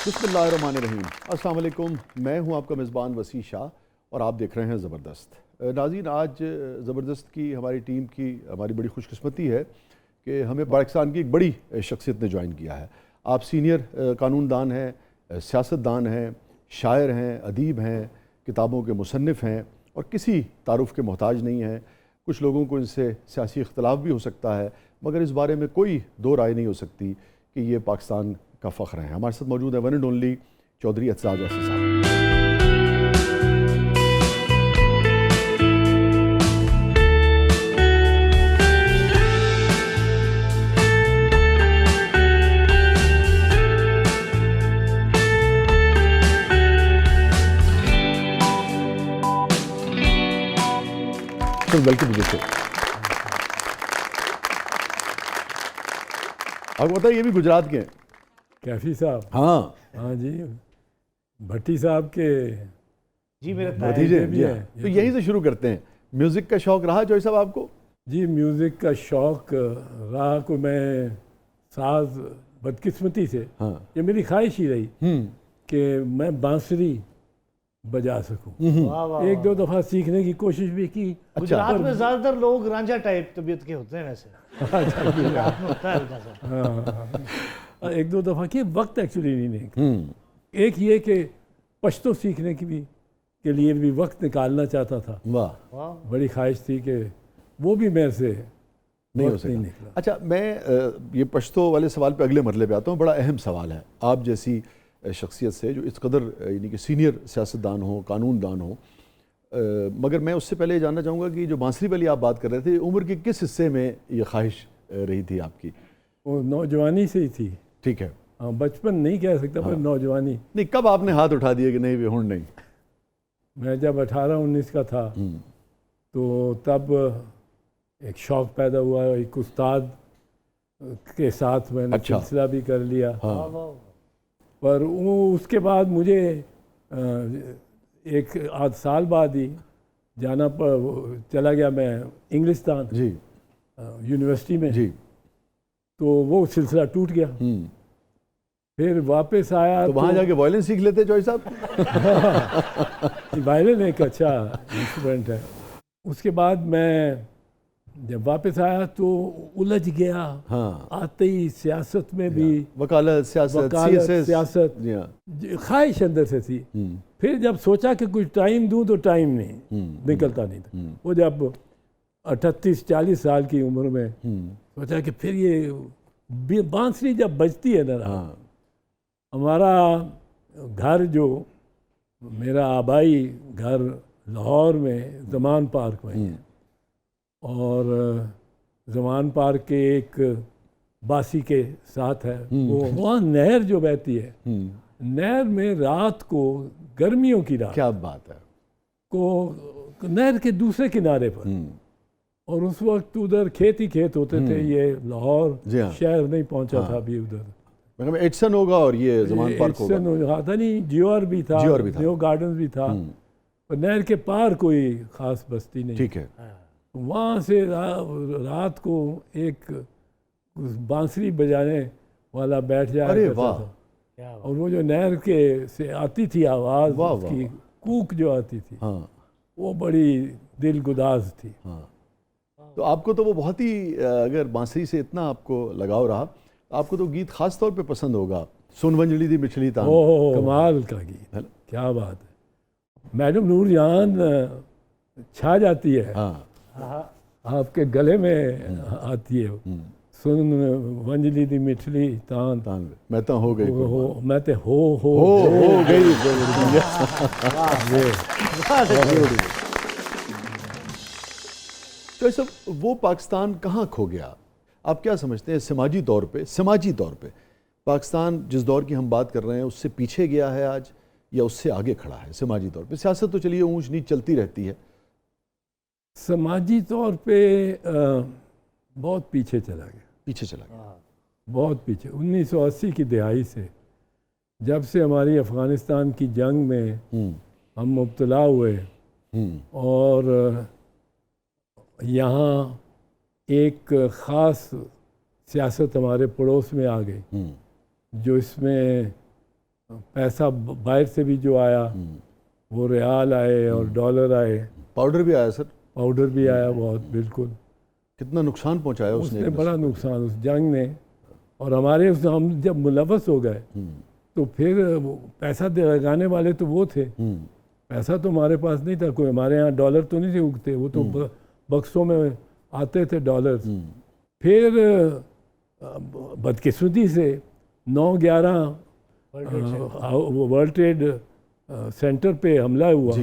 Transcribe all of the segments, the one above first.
बिस्मिल्लाहिर्रहमानिर्रहीम। अस्सलाम वालेकुम। मैं हूं आपका मेज़बान वसी शाह और आप देख रहे हैं ज़बरदस्त। नाज़रीन, आज ज़बरदस्त की हमारी टीम की हमारी बड़ी खुशकिस्मती है कि हमें पाकिस्तान की एक बड़ी शख्सियत ने ज्वाइन किया है। आप सीनियर कानूनदान हैं, सियासतदान हैं, शायर हैं, अदीब हैं, किताबों के मुसन्निफ़ हैं और किसी तारुफ़ के मोहताज नहीं हैं। कुछ लोगों को इनसे सियासी इख्तलाफ भी हो सकता है, मगर इस बारे में कोई दो राय नहीं हो सकती कि ये पाकिस्तान का फ़ख्र है। हमारे साथ मौजूद है one and only Chaudhry Aitzaz वैसी साहब। Welcome to the show. आपको पता है ये भी गुजरात के हैं? कैफी साहब? हाँ जी, भट्टी साहब के जी मेरे भतीजे भी जी। हैं। तो यहीं से शुरू करते हैं। म्यूज़िक का शौक़ रहा जो साहब आपको? जी, म्यूज़िक का शौक़ रहा को मैं साज बदकिस्मती से, हाँ। ये मेरी ख्वाहिश ही रही कि मैं बांसुरी बजा सकूं। वाह वाह। एक दो दफ़ा सीखने की कोशिश भी की। गुजरात में ज़्यादातर लोग रांझा टाइप तबीयत के होते हैं वैसे। गुजरात में होता है वैसा। एक दो दफ़ा की, वक्त एक्चुअली नहीं। एक ये कि पश्तो सीखने की भी के लिए भी वक्त निकालना चाहता था। वाह, बड़ी ख्वाहिश थी कि वो भी मेरे से नहीं हो वक्त नहीं सका। निकला। अच्छा, मैं ये पश्तो वाले सवाल पे अगले मरले पे आता हूँ। बड़ा अहम सवाल है। आप जैसी शख्सियत से जो इस कदर यानी कि सीनियर सियासतदान हो, कानूनदान हो, मगर मैं उससे पहले जानना चाहूँगा कि जो बांसुरी वाली आप बात कर रहे थे, उम्र के किस हिस्से में ये ख्वाहिश रही थी आपकी? वो नौजवानी से ही थी। ठीक है। हाँ, बचपन नहीं कह सकता, पर नौजवानी। नहीं, कब आपने हाथ उठा दिया कि नहीं वे हुण नहीं? मैं जब 18-19 का था तो तब एक शौक़ पैदा हुआ। एक उस्ताद के साथ मैंने सिलसिला भी कर लिया। हाँ। पर वो उसके बाद मुझे एक आध साल बाद ही जाना चला गया मैं इंग्लिस्तान जी यूनिवर्सिटी में जी। तो वो सिलसिला टूट गया। फिर वापस आया तो वहाँ जाके वायलिन सीख लेते जॉय साहब? वायलिन एक अच्छा इंस्ट्रूमेंट है। उसके बाद मैं जब वापस आया तो उलझ गया। हाँ। आते ही सियासत में भी, वकालत, सियासत ख्वाहिश अंदर से थी। फिर जब सोचा कि कुछ टाइम दूं तो टाइम नहीं निकलता नहीं था। वो जब 38-40 साल की उम्र में सोचा कि फिर ये बांसुरी जब बजती है ना, हमारा घर जो मेरा आबाई घर लाहौर में ज़मान पार्क में है, और ज़मान पार्क के एक बासी के साथ है वो, वहाँ नहर जो बहती है, नहर में रात को, गर्मियों की रात, क्या बात है, को नहर के दूसरे किनारे पर, और उस वक्त उधर खेत ही खेत होते थे। ये लाहौर शहर नहीं पहुंचा था अभी उधर। मतलब एडसन होगा और ये ज़मान पार्क होगा। एडसन था नहीं, जियोर भी था, जियो गार्डन भी था, पर नहर के पार कोई खास बस्ती नहीं। ठीक है। वहाँ से रात को एक बांसुरी बजाने वाला बैठ जाया करता था, और वो जो नहर के से आती थी आवाज़, उसकी कूक जो आती थी, वो बड़ी दिलगुदाज थी। तो आपको तो वो बहुत ही, अगर बांसुरी से इतना आपको लगाव रहा, आपको तो गीत खास तौर पे पसंद होगा, सुन वंजली दी मिछली तान। कमाल का गीत, क्या बात है। मैडम नूर जहान छा जाती है। आपके गले में आती है, सुन वंजली दी मिछली तान तान, मैं तो हो गई, मैं तो हो गई। तो सब वो पाकिस्तान कहाँ खो गया? आप क्या समझते हैं समाजी तौर पे पाकिस्तान जिस दौर की हम बात कर रहे हैं उससे पीछे गया है आज, या उससे आगे खड़ा है समाजी तौर पे? सियासत तो चलिए ऊंच नीच चलती रहती है, समाजी तौर पे बहुत पीछे चला गया, बहुत पीछे। 1980 की दिहाई से, जब से हमारी अफ़गानिस्तान की जंग में हम मुब्तला हुए, और यहाँ एक ख़ास सियासत हमारे पड़ोस में आ गई, जो इसमें पैसा बाहर से भी जो आया वो रियाल आए और डॉलर आए, पाउडर भी आया सर, पाउडर भी आया बहुत, बिल्कुल। कितना नुकसान पहुंचाया उसने बड़ा नुकसान उस जंग ने, और हमारे हम जब मुलव्वस हो गए तो फिर पैसा लगाने वाले तो वो थे, पैसा तो हमारे पास नहीं था कोई, हमारे यहाँ डॉलर तो नहीं थे उगते, वो तो बक्सों में आते थे डॉलर। फिर बदकिस्मती से 9/11 वर्ल्ड ट्रेड सेंटर पे हमला हुआ,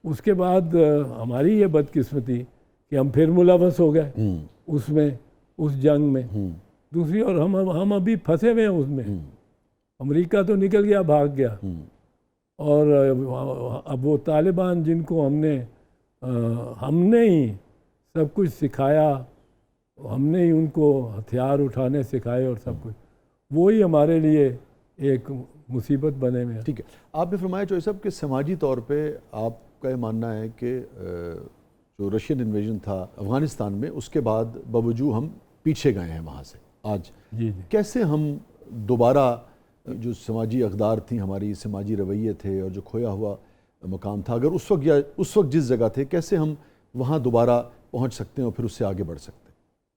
उसके बाद हमारी ये बदकिस्मती कि हम फिर मुलव्वस हो गए उसमें, उस जंग में। दूसरी और हम अभी फंसे हुए हैं उसमें। अमेरिका तो निकल गया, भाग गया, और अब वो तालिबान जिनको हमने ही सब कुछ सिखाया, हमने ही उनको हथियार उठाने सिखाए और सब कुछ, वो ही हमारे लिए एक मुसीबत बने में। ठीक है, आपने फरमाया चौधरी साहब कि समाजी तौर पे आपका ये मानना है कि जो रशियन इन्वेजन था अफ़गानिस्तान में, उसके बाद बावजूद हम पीछे गए हैं वहाँ से आज। जी। कैसे हम दोबारा जो समाजी अक़दार थी, हमारी समाजी रवैये थे और जो खोया हुआ मकाम था, अगर उस वक्त जिस जगह थे, कैसे हम वहाँ दोबारा पहुँच सकते हैं और फिर उससे आगे बढ़ सकते हैं?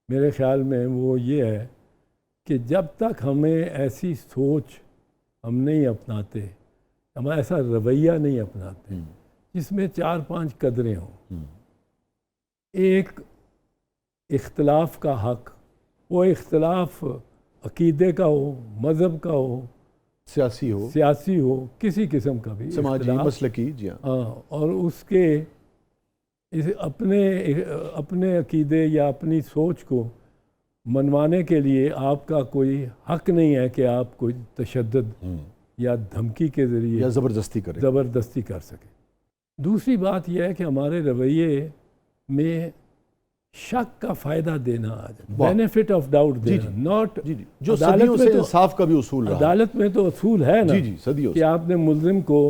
मेरे ख्याल में वो ये है कि जब तक हमें ऐसी सोच हम नहीं अपनाते, हम ऐसा रवैया नहीं अपनाते जिसमें 4-5 कदरें हों। एक इख्तलाफ का हक, वो इख्तलाफ अकीदे का हो, मज़हब का हो, सियासी हो, किसी किस्म का भी, समाजी मसलकी, जी हाँ, और उसके अपने अकीदे या अपनी सोच को मनवाने के लिए आपका कोई हक नहीं है कि आप कोई तशद्दुद या धमकी के ज़रिए या ज़बरदस्ती कर सके। दूसरी बात यह है कि हमारे रवैये में शक का फ़ायदा देना, बेनिफिट ऑफ डाउट देना, नॉट जो सदियों से इंसाफ का भी उसूल रहा। अदालत में तो उसूल है ना सदियों कि आपने मुल्ज़िम को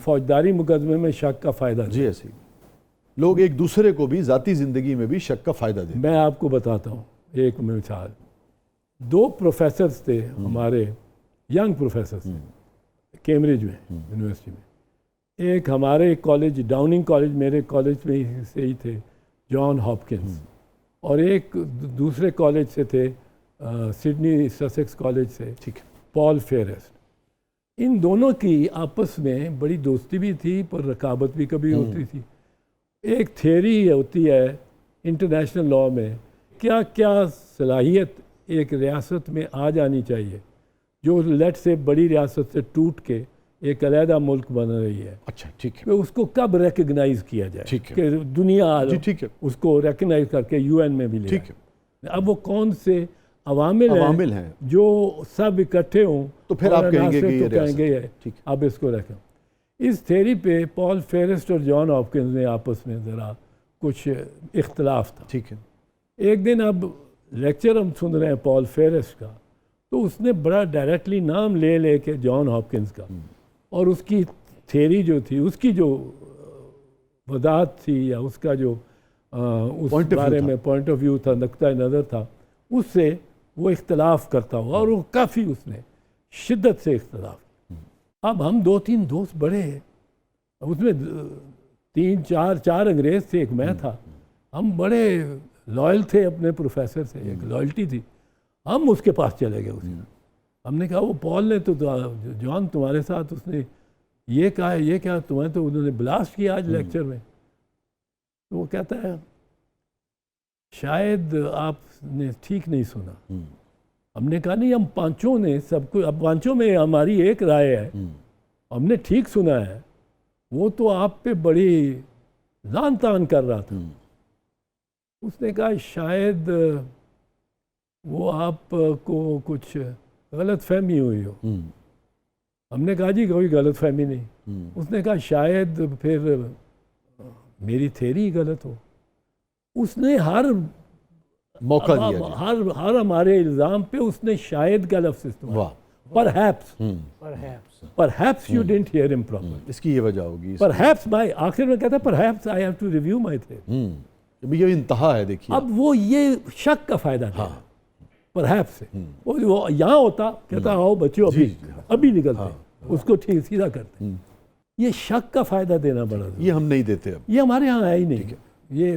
फौजदारी मुकदमे में शक का फ़ायदा दिया। ऐसे लोग एक दूसरे को भी ज़ाती ज़िंदगी में भी शक का फ़ायदा दें। मैं आपको बताता हूँ एक मिसाल। 2 प्रोफेसर्स थे हमारे, यंग प्रोफेसर्स कैम्ब्रिज में, यूनिवर्सिटी में। एक हमारे कॉलेज, डाउनिंग कॉलेज, मेरे कॉलेज में से ही थे, जॉन हॉपकिंस, और एक दूसरे कॉलेज से थे, सिडनी ससेक्स कॉलेज से, पॉल फेरेस्ट। इन दोनों की आपस में बड़ी दोस्ती भी थी, पर रकाबत भी कभी होती थी। एक थ्योरी होती है इंटरनेशनल लॉ में, क्या क्या सलाहियत एक रियासत में आ जानी चाहिए जो लेट से बड़ी रियासत से टूट के एक अलहदा मुल्क बन रही है। अच्छा, ठीक है। तो उसको कब रिकग्नाइज किया जाए, कि दुनिया ठीक है, उसको रिकग्नाइज करके यूएन में भी ले। ठीक है। अब वो कौन से अवामिल हैं जो सब इकट्ठे हों, तो फिर आप कहेंगे कि तो कहेंगे अब इसको रखें। इस थ्योरी पे पॉल फेरेस्ट और जॉन हॉपकिंस ने आपस में ज़रा कुछ इख्तलाफ था। ठीक है। एक दिन अब लेक्चर हम सुन रहे हैं पॉल फेरेस्ट का, तो उसने बड़ा डायरेक्टली नाम ले के जॉन हॉपकिंस का, और उसकी थ्योरी जो थी, उसकी जो वजाहत थी या उसका जो उस बारे में पॉइंट ऑफ व्यू था, नुक्ता नज़र था, उससे वो इख्तलाफ करता हुआ, और वो काफ़ी उसने शिद्दत से इख्तलाफ। अब हम 2-3 दोस्त बड़े हैं, उसमें 3-4 अंग्रेज़ थे, एक मैं था। हम बड़े लॉयल थे अपने प्रोफेसर से, एक लॉयल्टी थी। हम उसके पास चले गए उसने, हमने कहा वो पॉल ने तो जॉन तुम्हारे साथ उसने ये कहा है, ये क्या तुम्हें तो उन्होंने ब्लास्ट किया आज लेक्चर में। तो वो कहता है शायद आपने ठीक नहीं सुना। हमने कहा नहीं, हम पांचों ने सबको, अब पांचों में हमारी एक राय है, हमने ठीक सुना है। वो तो आप पे बड़ी लान तान कर रहा था। उसने कहा शायद वो आपको कुछ गलत फहमी हुई हो। हमने कहा जी कोई गलत फहमी नहीं। उसने कहा शायद फिर मेरी थ्योरी गलत हो। उसने हर मौका दिया, हर हमारे इल्ज़ाम पे उसने शायद का लफ्ज़ इस्तेमाल। Perhaps you didn't hear him properly. इसकी ये वजह होगी। Perhaps my आखिर में कहता है perhaps I have to review my theory। ये इंतहा है, देखिए। अब वो ये शक का फायदा था। परहैप्स वो यहाँ होता, कहता आओ बच्चों अभी निकलते, उसको ठीक सीधा करते। ये शक का फ़ायदा देना बड़ा, ये हम नहीं देते अब, ये हमारे यहाँ है ही नहीं, ये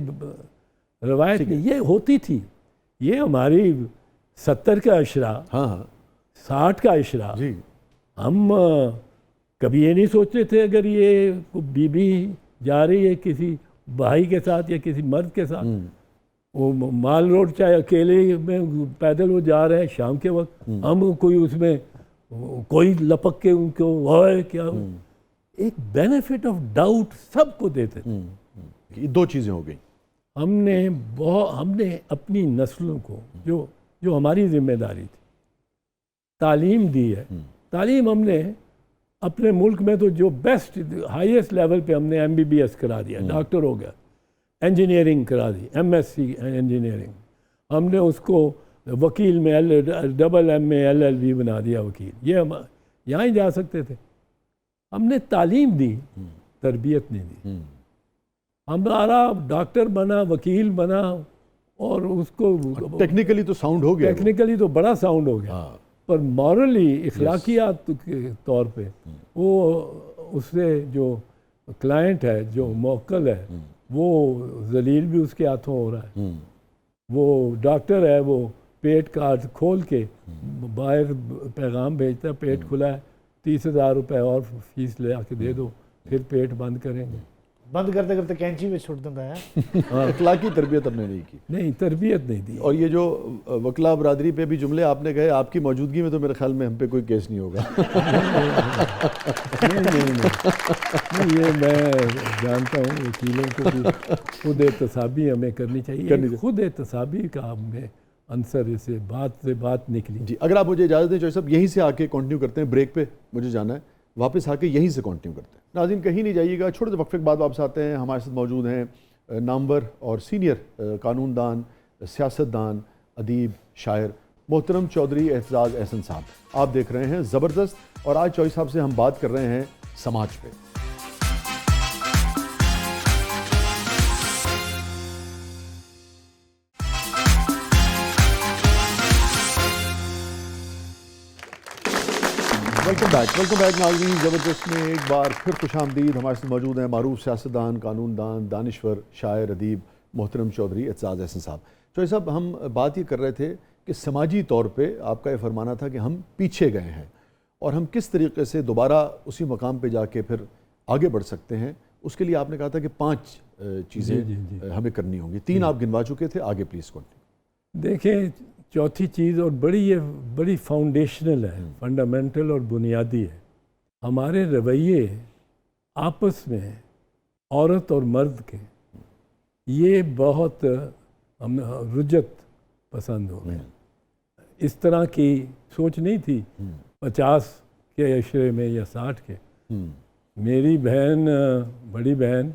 रवायत नहीं, ये होती थी। ये हमारी 70 का अशरा, 60 का अशरा, हम कभी ये नहीं सोचते थे अगर ये बीबी जा रही है किसी भाई के साथ या किसी मर्द के साथ, वो माल रोड चाहे अकेले में पैदल वो जा रहे हैं शाम के वक्त, हम कोई उसमें कोई लपक के उनको है क्या, एक बेनिफिट ऑफ डाउट सबको देते थे। ये दो चीज़ें हो गई। हमने अपनी नस्लों को जो हमारी जिम्मेदारी थी, तालीम दी है। तालीम हमने अपने मुल्क में तो जो बेस्ट हाईएस्ट लेवल पे हमने MBBS करा दिया, डॉक्टर हो गया, इंजीनियरिंग करा दी, MSc इंजीनियरिंग, हमने उसको वकील में LLM LLB बना दिया वकील, ये हम यहाँ ही जा सकते थे। हमने तालीम दी, तरबियत नहीं दी। हमारा डॉक्टर बना, वकील बना, और उसको टेक्निकली तो साउंड हो गया, टेक्निकली तो बड़ा साउंड हो गया, पर मॉरली इखलाकियात के तौर पे वो उससे जो क्लाइंट है, जो मौक्कल है, वो जलील भी उसके हाथों हो रहा है। वो डॉक्टर है, वो पेट काट खोल के बाहर पैगाम भेजता है, पेट खुला है, 30,000 रुपये और फीस ले आके दे दो, फिर पेट बंद करेंगे। बंद करते करते कैंची में छुट देता है। अखलाकी तरबियत हमने नहीं की, नहीं तरबियत नहीं दी। और ये जो वकला बरादरी पे भी जुमले आपने कहे, आपकी मौजूदगी में तो मेरे ख्याल में हम पे कोई केस नहीं होगा। नहीं, ये मैं जानता हूँ वकीलों को भी खुद एहतसाबी हमें करनी चाहिए, खुद एहतसाबी का हमें आंसर इसे बात निकली। जी, अगर आप मुझे इजाज़त दें चौधरी साहब, यहीं से आके कंटिन्यू करते हैं, ब्रेक पे मुझे जाना है, वापस आके यहीं से कंटिन्यू करते हैं। नाज़रीन कहीं नहीं जाइएगा, छोटे से वक्फे के बाद वापस आते हैं। हमारे साथ मौजूद हैं नामवर और सीनियर कानूनदान, सियासतदान, अदीब, शायर मोहतरम चौधरी एतजाज़ एहसन साहब। आप देख रहे हैं ज़बरदस्त, और आज चौधरी साहब से हम बात कर रहे हैं समाज पे। वेलकम बैक नाज़रीन। ज़बरदस्त में एक बार फिर खुशामदीद। हमारे साथ मौजूद हैं मारूफ सियासतदान, कानूनदान, दानिश्वर, शायर, अदीब मोहतरम चौधरी एतजाज़ एहसन साहब। चौधरी साहब, हम बात ये कर रहे थे कि समाजी तौर पे आपका ये फरमाना था कि हम पीछे गए हैं, और हम किस तरीके से दोबारा उसी मकाम पे जाके फिर आगे बढ़ सकते हैं। उसके लिए आपने कहा था कि 5 चीज़ें हमें करनी होंगी, 3 आप गिनवा चुके थे, आगे प्लीज़ कंटिन्यू। देखें, चौथी चीज़ और बड़ी फाउंडेशनल है, फंडामेंटल और बुनियादी है। हमारे रवैये आपस में औरत और मर्द के, ये बहुत हम रुजत पसंद हो गए। इस तरह की सोच नहीं थी 50 के अशरे में या 60 के। मेरी बहन, बड़ी बहन,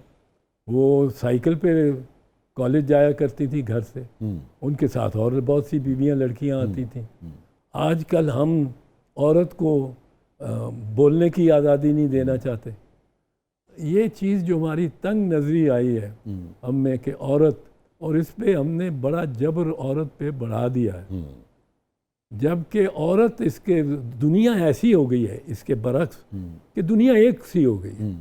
वो साइकिल पे कॉलेज जाया करती थी घर से, उनके साथ और बहुत सी बीवियां, लड़कियां आती थीं। आजकल हम औरत को बोलने की आज़ादी नहीं देना चाहते। ये चीज़ जो हमारी तंग नज़री आई है हम में कि औरत, और इस पे हमने बड़ा जबर औरत पे बढ़ा दिया है, जबकि औरत, इसके दुनिया ऐसी हो गई है इसके बरक्स कि दुनिया एक सी हो गई है।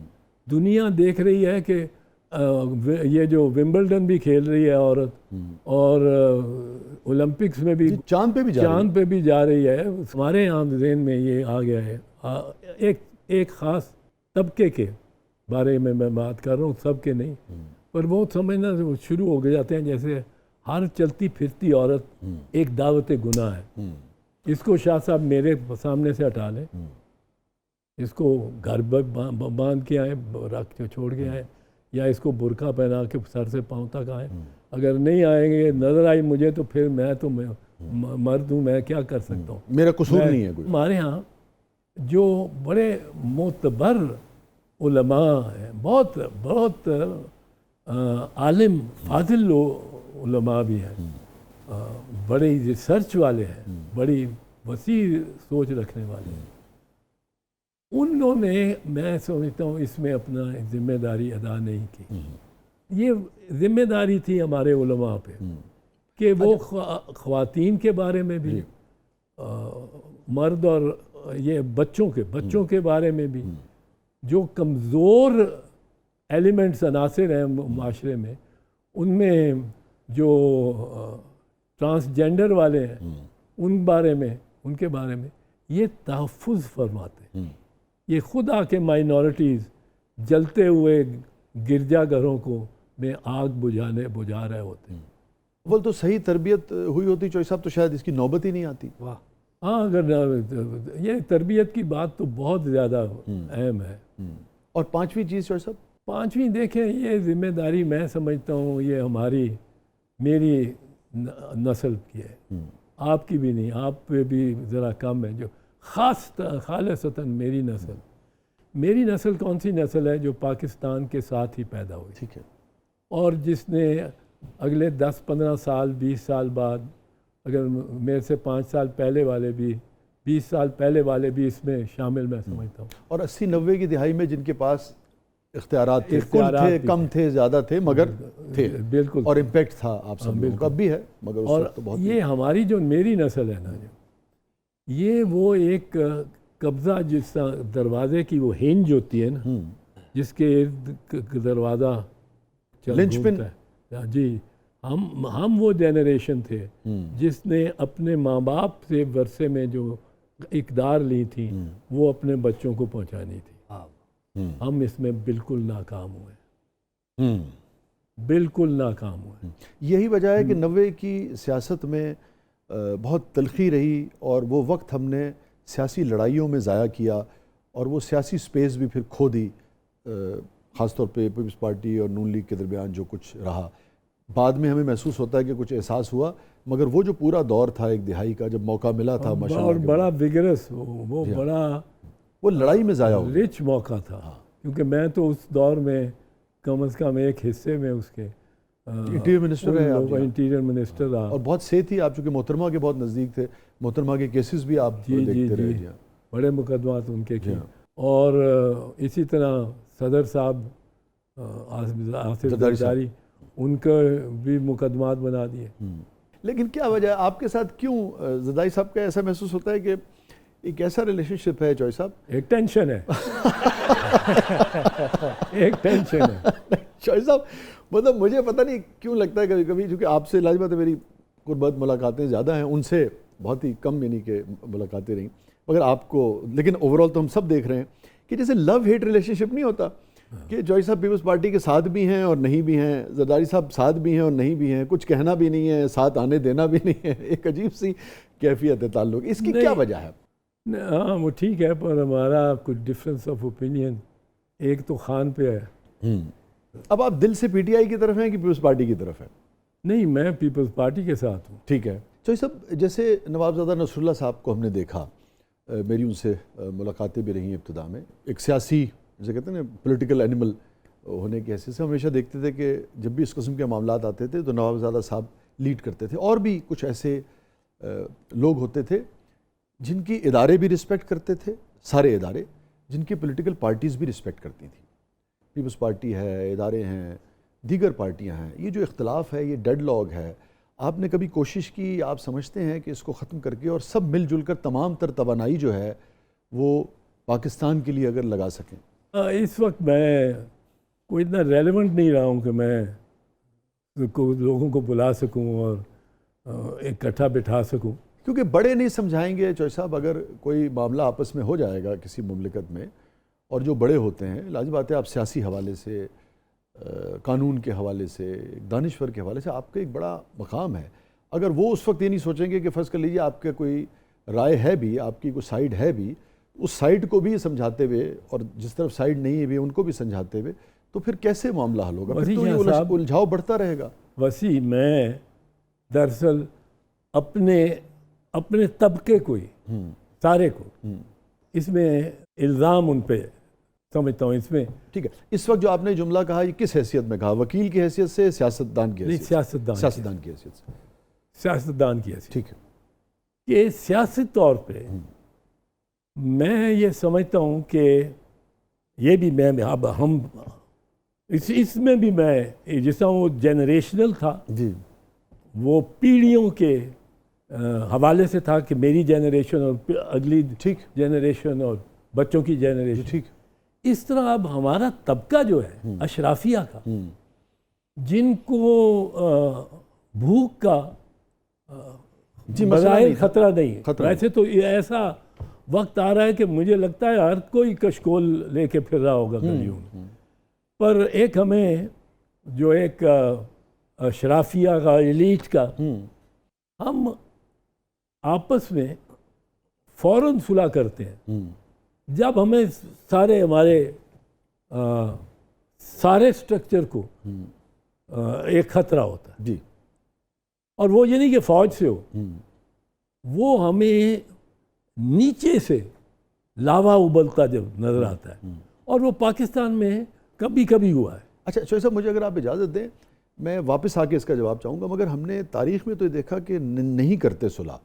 दुनिया देख रही है कि ये जो विंबलडन भी खेल रही है औरत, और ओलंपिक्स में भी चांद पे भी जा रही है। हमारे यहाँ ज़हन में ये आ गया है, एक ख़ास तबके के बारे में मैं बात कर रहा हूँ, सबके नहीं, पर वो समझना शुरू हो जाते हैं जैसे हर चलती फिरती औरत एक दावत गुनाह है। इसको शाह साहब मेरे सामने से हटा लें, इसको घर बांध के आए, रख के छोड़ के आए, या इसको बुरका पहना के सर से पाँव तक आए। अगर नहीं आएंगे, नज़र आई मुझे, तो फिर मैं तो मर्द हूँ, मैं क्या कर सकता हूँ, मेरा कसूर नहीं है कोई। हमारे यहाँ जो बड़े मोतबर उलमा हैं, बहुत आलिम फाजिल उलमा भी हैं, बड़ी रिसर्च वाले हैं, बड़ी वसी सोच रखने वाले हैं, उन्होंने, मैं समझता हूँ, इसमें अपना जिम्मेदारी अदा नहीं की। ये जिम्मेदारी थी हमारे उलमा पे कि वो ख़वातीन के बारे में भी, मर्द और ये बच्चों के बारे में भी, जो कमज़ोर एलिमेंट्स अनासिर हैं माशरे में, उनमें जो ट्रांसजेंडर वाले हैं उनके बारे में ये तहफ़्फ़ुज़ फरमाते हैं। ये खुद आके माइनॉरिटीज़ जलते हुए गिरजाघरों को में आग बुझा रहे होते हैं। वो तो सही तरबियत हुई होती चौधरी साहब तो शायद इसकी नौबत ही नहीं आती। वाह, हाँ, अगर ये तरबियत की बात तो बहुत ज़्यादा अहम है। और पांचवी चीज़ चौधरी साहब? पांचवी देखें, ये जिम्मेदारी मैं समझता हूँ ये मेरी नस्ल की है, आपकी भी नहीं, आप पे भी ज़रा कम है, जो खालिसतन मेरी नस्ल कौन सी नस्ल है? जो पाकिस्तान के साथ ही पैदा हुई, ठीक है, और जिसने अगले 10-15 साल 20 साल बाद, अगर मेरे से 5 साल पहले वाले भी, 20 साल पहले वाले भी इसमें शामिल मैं समझता हूँ। और 80-90 की दिहाई में जिनके पास इख्तियारात थे, कम थे, ज़्यादा थे, मगर थे, बिल्कुल, और इम्पैक्ट था आप सब लोगों का भी है, मगर उस वक्त तो बहुत। ये हमारी जो मेरी नस्ल है ना, जो ये वो एक कब्ज़ा, जिस दरवाजे की वो हिंज होती है ना, जिसके इर्द दरवाज़ा लिंचपिन है जी, हम वो जनरेशन थे जिसने अपने माँ बाप से वर्षे में जो इक़दार ली थी वो अपने बच्चों को पहुँचानी थी। हम इसमें बिल्कुल नाकाम हुए, बिल्कुल नाकाम हुए। यही वजह है कि 90 की सियासत में बहुत तलखी रही, और वो वक्त हमने सियासी लड़ाइयों में ज़ाया किया, और वो सियासी स्पेस भी फिर खो दी, ख़ासतौर पे पीपल्स पार्टी और नून लीग के दरमियान जो कुछ रहा। बाद में हमें महसूस होता है कि कुछ एहसास हुआ, मगर वो जो पूरा दौर था एक दिहाई का, जब मौका मिला था माशाअल्लाह, और बड़ा विगरस, वो बड़ा वो लड़ाई में ज़ाया हो, रिच मौका था। क्योंकि मैं तो उस दौर में कम से कम एक हिस्से में उसके इंटीरियर मिनिस्टर है आप, इंटीरियर मिनिस्टर रहा, और बहुत से थी आप, चूँकि मोहतरमा के बहुत नज़दीक थे, मोहतरमा के केसेस भी आप देखते रहे, बड़े मुकदमात उनके किए। और इसी तरह सदर साहब आसिफ ज़रदारी, उनका भी मुकदमात बना दिए। लेकिन क्या वजह है आपके साथ, क्यों ज़रदारी साहब का ऐसा महसूस होता है कि एक ऐसा रिलेशनशिप है चौधरी साहब? एक टेंशन है एक टेंशन है चौधरी साहब, मतलब मुझे पता नहीं क्यों लगता है कभी कभी, क्योंकि आपसे लाजमत है, मेरी कुर्बत मुलाकातें ज़्यादा हैं, उनसे बहुत ही कम यानी कि मुलाकातें रहीं, मगर आपको, लेकिन ओवरऑल तो हम सब देख रहे हैं कि जैसे लव हेट रिलेशनशिप नहीं होता कि चौधरी साहब पीपल्स पार्टी के साथ भी हैं और नहीं भी हैं, ज़रदारी साहब साथ भी हैं और नहीं भी हैं, कुछ कहना भी नहीं है, साथ आने देना भी नहीं है, एक अजीब सी कैफियत है ताल्लुक। इसकी क्या वजह है? हाँ, वो ठीक है, पर हमारा कुछ डिफरेंस ऑफ ओपिनियन एक तो खान पे है। अब आप दिल से पीटीआई की तरफ हैं कि पीपल्स पार्टी की तरफ हैं? नहीं, मैं पीपल्स पार्टी के साथ हूँ। ठीक है। चौधरी साहब, जैसे नवाबज़ादा नसरुल्लाह साहब को हमने देखा, मेरी उनसे मुलाकातें भी रही इब्तिदा में, एक सियासी, जैसे कहते हैं ना, पॉलिटिकल एनिमल होने की हैसियत से हमेशा देखते थे कि जब भी इस किस्म के मामलात आते थे तो नवाबज़ादा साहब लीड करते थे, और भी कुछ ऐसे लोग होते थे जिनकी इदारे भी रिस्पेक्ट करते थे, सारे इदारे, जिनकी पॉलिटिकल पार्टीज़ भी रिस्पेक्ट करती थी। पीपल्स पार्टी है, इदारे हैं, दीगर पार्टियां हैं, ये जो इख्तलाफ है, ये डेडलॉक है, आपने कभी कोशिश की, आप समझते हैं कि इसको ख़त्म करके और सब मिलजुल कर तमाम तर तवानाई जो है वो पाकिस्तान के लिए अगर लगा सकें? इस वक्त मैं कोई इतना रेलेवेंट नहीं रहा हूँ कि मैं लोगों को बुला सकूँ और इकट्ठा बिठा सकूँ, क्योंकि बड़े नहीं समझाएंगे चौधरी साहब। अगर कोई मामला आपस में हो जाएगा किसी मुमलिकत में, और जो बड़े होते हैं, लाज़िम बात है, आप सियासी हवाले से, कानून के हवाले से, दानिश्वर के हवाले से आपका एक बड़ा मकाम है, अगर वो उस वक्त ये नहीं सोचेंगे कि फ़र्ज़ कर लीजिए आपका कोई राय है भी, आपकी कोई साइड है भी, उस साइड को भी समझाते हुए और जिस तरफ साइड नहीं है भी उनको भी समझाते हुए, तो फिर कैसे मामला हल होगा? फिर तो ये उलझाव बढ़ता रहेगा। वसी, मैं दरअसल अपने तबके को ही, सारे को इसमें इल्ज़ाम उन पे समझता हूँ इसमें। ठीक है, इस वक्त जो आपने जुमला कहा, ये किस हैसियत में कहा? वकील की हैसियत से, सियासतदान की हैसियत? सियासतदान की हैसियत से। सियासतदान की हैसियत, ठीक है। ये सियासी तौर पे मैं ये समझता हूँ कि ये भी मैं, अब हम इसमें भी मैं, जिस तरह वो जनरेशनल था जी, वो पीढ़ियों के हवाले से था कि मेरी जनरेशन और अगली ठीक जनरेशन और बच्चों की जनरेशन। ठीक। इस तरह अब हमारा तबका जो है अशराफिया का, जिनको भूख का बज़ाहिर खतरा नहीं है, वैसे तो ये ऐसा वक्त आ रहा है कि मुझे लगता है हर कोई कशकोल लेके फिर रहा होगा गलियों में, पर एक हमें जो एक अशराफिया का, एलीट का, हम आपस में फ़ौरन सुलह करते हैं जब हमें सारे हमारे सारे स्ट्रक्चर को एक ख़तरा होता है जी। और वो ये नहीं कि फ़ौज से हो, वो हमें नीचे से लावा उबलता जब नज़र आता है, और वो पाकिस्तान में कभी कभी हुआ है। अच्छा शोएब साहब, मुझे अगर आप इजाज़त दें, मैं वापस आके इसका जवाब चाहूँगा, मगर हमने तारीख़ में तो देखा कि नहीं करते सुलह,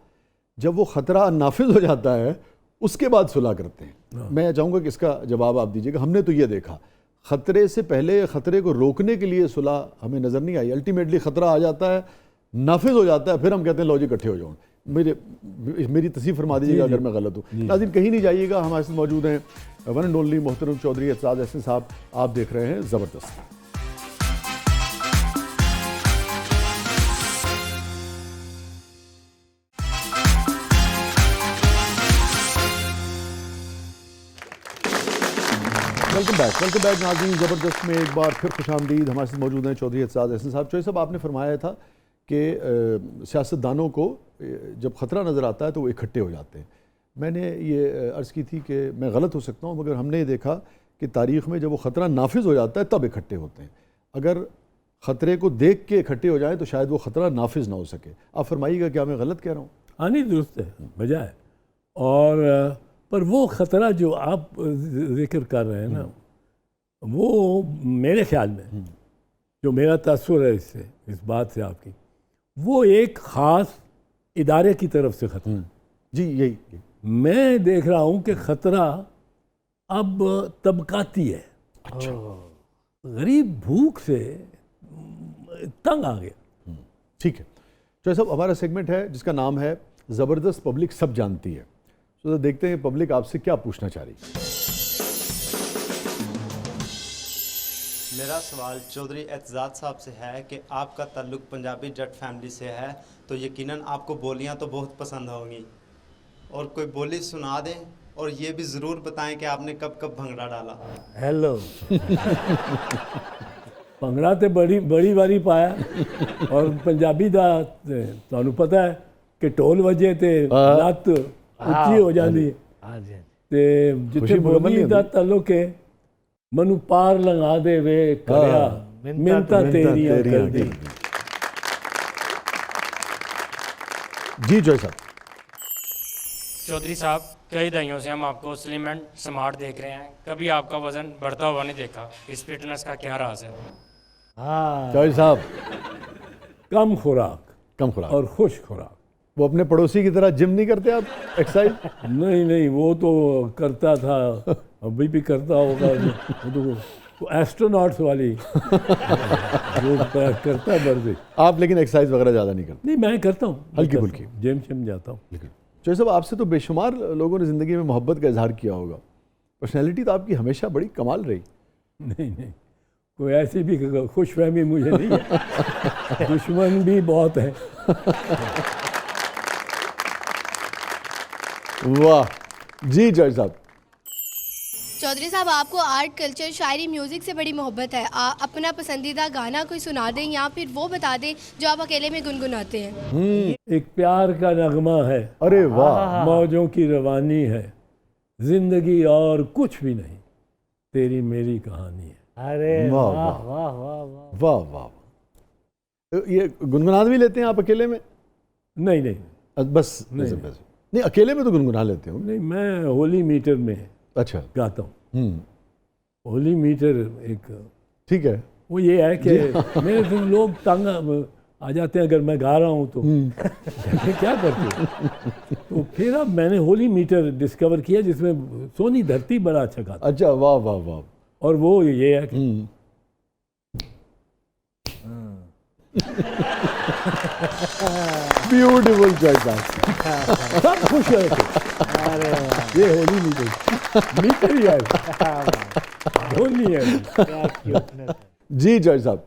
जब वो ख़तरा नाफिज हो जाता है उसके बाद सुलह करते हैं। मैं चाहूँगा कि इसका जवाब आप दीजिएगा। हमने तो ये देखा, ख़तरे से पहले ख़तरे को रोकने के लिए सुलह हमें नज़र नहीं आई, अल्टीमेटली ख़तरा आ जाता है, नाफिज हो जाता है, फिर हम कहते हैं लो जी इकट्ठे हो जाओ। मेरी तस्वीर फरमा दीजिएगा अगर मैं गलत हूँ। नाज़रीन कहीं नहीं जाइएगा, हमारे साथ मौजूद हैं वन एंड ओनली मोहतरम चौधरी एतजाज़ अहसन साहब। आप देख रहे हैं ज़बरदस्त। वेलकम बैक नाज़रीन, ज़बरदस्त में एक बार फिर खुशामदीद। हमारे साथ मौजूद हैं चौधरी एतजाज़ अहसन साहब। चौधरी साहब, आपने फरमाया था कि सियासतदानों को जब ख़तरा नज़र आता है तो वो इकट्ठे हो जाते हैं। मैंने ये अर्ज़ की थी कि मैं गलत हो सकता हूँ, मगर हमने ये देखा कि तारीख़ में जब वो ख़तरा नाफिज हो जाता है तब इकट्ठे होते हैं। अगर ख़तरे को देख के इकट्ठे हो जाएँ तो शायद वो ख़तरा नाफिज ना हो सके। आप फरमाइएगा, क्या मैं गलत कह रहा हूँ? हाँ, नहीं, दुरुस्त है, वजह है। और पर वो ख़तरा जो आप जिक्र कर रहे हैं ना, वो मेरे ख्याल में जो मेरा तस्वर है इससे, इस बात से आपकी, वो एक ख़ास इदारे की तरफ से ख़तरा जी। यही मैं देख रहा हूँ कि ख़तरा अब तबकाती है। अच्छा। गरीब भूख से तंग आ गया। ठीक है। तो साहब, हमारा सेगमेंट है जिसका नाम है ज़बरदस्त पब्लिक सब जानती है। तो देखते हैं पब्लिक आपसे क्या पूछना चाह रही है। मेरा सवाल चौधरी एतजाज़ साहब से है कि आपका ताल्लुक़ पंजाबी जट फैमिली से है, तो यकीनन आपको बोलियां तो बहुत पसंद होंगी, और कोई बोली सुना दें और ये भी ज़रूर बताएं कि आपने कब कब भंगड़ा डाला। हेलो भंगड़ा तो बड़ी बारी पाया, और पंजाबी दा तुहानू पता है कि ढोल वजे ते लत्त उच्ची हो जाती है, ते जिथे बोली दा ताल्लुक है, मनु पार लंघा दे वे करया मिन्नतां तेरियां कर दी। जी जय साहब। चौधरी साहब, कई दहाइयों से हम आपको स्लिम एंड स्मार्ट देख रहे हैं, कभी आपका वजन बढ़ता हुआ नहीं देखा। इस फिटनेस का क्या राज है? हाँ जय साहब, कम खुराक और खुश खुराक। वो अपने पड़ोसी की तरह जिम नहीं करते आप, एक्सरसाइज? नहीं, वो तो करता था, अभी भी करता होगा। वो तो एस्ट्रोनॉट्स वाली जो करता है वर्जिश। आप लेकिन एक्सरसाइज वगैरह ज़्यादा नहीं करते? नहीं, मैं करता हूँ, हल्की फुल्की जिम जाता हूँ। जय साहब, आपसे तो बेशुमार लोगों ने ज़िंदगी में मोहब्बत का इजहार किया होगा, पर्सनैलिटी तो आपकी हमेशा बड़ी कमाल रही। नहीं, कोई ऐसी भी खुशफहमी मुझे नहीं है, दुश्मन भी बहुत है। वाह जी जय साहब। चौधरी साहब, आपको आर्ट, कल्चर, शायरी, म्यूज़िक से बड़ी मोहब्बत है। अपना पसंदीदा गाना कोई सुना दें या फिर वो बता दें जो आप अकेले में गुनगुनाते हैं। एक प्यार का नगमा है, अरे वाह, मौजों की रवानी है, जिंदगी और कुछ भी नहीं, तेरी मेरी कहानी है। अरे वाह वाह वाह वाह वाह वाह। वाह वाह। ये गुनगुना भी लेते हैं आप अकेले में? नहीं, बस नहीं, अकेले में तो गुनगुना लेते हो? नहीं, मैं होली मीटर में अच्छा गाता हूँ। होली मीटर एक, ठीक है, वो ये है कि मेरे फिर लोग तंग आ जाते हैं अगर मैं गा रहा हूँ तो क्या करते हो। तो फिर अब मैंने होली मीटर डिस्कवर किया जिसमें सोनी धरती बड़ा अच्छा गाता। अच्छा, वाह वाह वाह। और वो ये है कि ब्यूटीफुल चॉइस आप। सब खुश हुए थे। ये होली नहीं गई मीटर यार होली है। क्या क्यूटनेस है। जी जॉय साहब।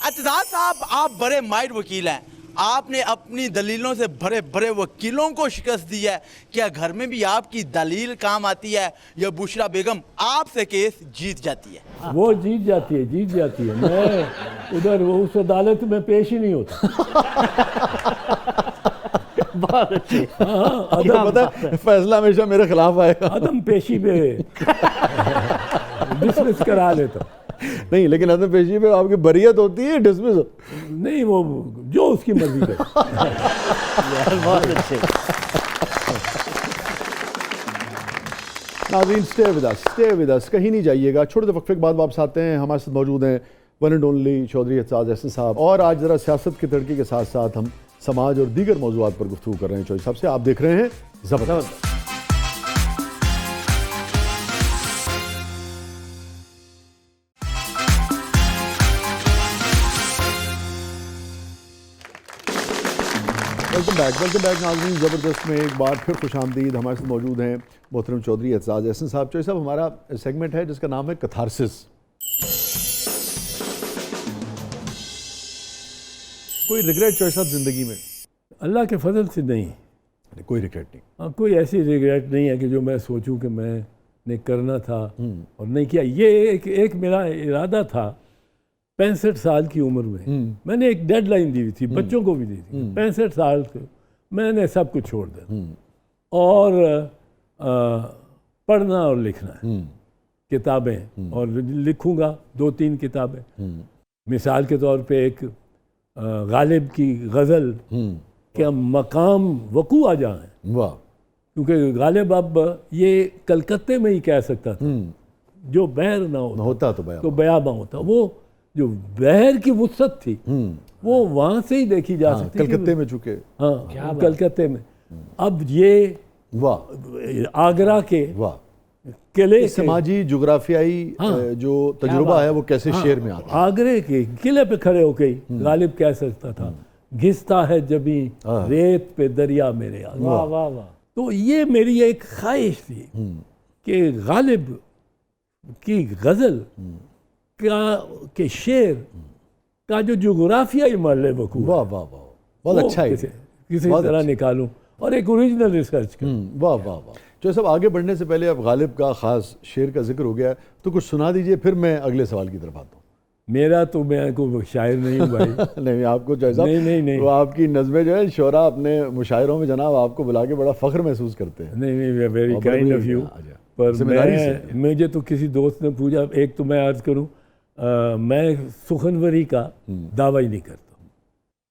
एतजाज साहब, आप बड़े माहिर वकील हैं, आपने अपनी दलीलों से भरे भरे वकीलों को शिकस्त दी है। क्या घर में भी आपकी दलील काम आती है या बुशरा बेगम आपसे केस जीत जाती है? वो जीत जाती है। मैं उधर वो उस अदालत में पेश ही नहीं होता। बहुत अच्छी। हाँ, आपको पता है फैसला हमेशा मेरे खिलाफ आएगा। अदम पेशी पे डिसमिस करा लेता। नहीं, लेकिन अदम पेशी पे आपकी बरियत होती है, डिसमिस नहीं, वो जो उसकी मर्जी करे। यार बहुत अच्छे। नाज़रीन, स्टे विद अस, कहीं नहीं जाइएगा। छोटे से वक्फे के बाद वापस आते हैं। हमारे साथ मौजूद हैं one and only Chaudhry Aitzaz Ahsan साहब, और आज ज़रा सियासत के तड़के के साथ साथ हम समाज और दीगर मौज़ूआत पर गुफ्तगू कर रहे हैं चौधरी साहब से। आप देख रहे हैं ज़बरदस्त। वेलकम बैक नाज़रीन। ज़बरदस्त में एक बार फिर खुशामदीद। हमारे साथ मौजूद हैं मोहतरम चौधरी एतजाज अहसन साहब। चौधरी साहब, हमारा सेगमेंट है जिसका नाम है कैथारसिस। कोई रिग्रेट चौधरी साहब ज़िंदगी में? अल्लाह के फजल से नहीं, कोई रिग्रेट नहीं। हाँ, कोई ऐसी रिग्रेट नहीं है कि जो मैं सोचूं कि मैंने करना था और नहीं किया। ये एक मेरा इरादा था 65 साल की उम्र में। मैंने एक डेडलाइन दी हुई थी, बच्चों को भी दी थी। 65 साल को मैंने सब कुछ छोड़ दिया और पढ़ना और लिखना है, किताबें, और लिखूंगा 2-3 किताबें। मिसाल के तौर पे एक गालिब की गज़ल के मकाम वकू आ जाए, वाह। क्योंकि गालिब अब ये कलकत्ते में ही कह सकता था, जो बहर ना होता तो बयाबां होता। वो जो बहर की वुसअत थी वो वहाँ से ही देखी जा सकती है, कलकत्ते में चुके। हाँ, कलकत्ते में। अब ये वाह, आगरा के वाह, किले समाजी जुग्राफियाई जो तजुर्बा है वो कैसे शेर में आता है। आगरे के किले पे खड़े होके गालिब कह सकता था, घिसता है जबी रेत पे दरिया मेरे आगे। वाह वाह वाह। तो ये मेरी एक ख्वाहिश थी कि गालिब की गज़ल का के शेर का जो जुग्राफियाई मरले वकू, वाह वाह वाह, बहुत अच्छा है। किसी तरह निकालूं और एक ओरिजिनल रिसर्च कर। वाह वाह वाह। जो सब आगे बढ़ने से पहले अब गालिब का ख़ास शेर का जिक्र हो गया है, तो कुछ सुना दीजिए, फिर मैं अगले सवाल की तरफ आता हूँ। मेरा तो मैं को शायर नहीं हूँ भाई। नहीं, आपको जो है नहीं। वो आपकी नज़में जो है शोरा अपने मुशायरों में जनाब आपको बुला के बड़ा फ़ख्र महसूस करते हैं। नहीं, वेरी काइंड ऑफ यू। पर मुझे तो किसी दोस्त ने पूछा, एक तो मैं अर्ज़ करूँ, मैं सुखनवरी का दावा ही नहीं करता।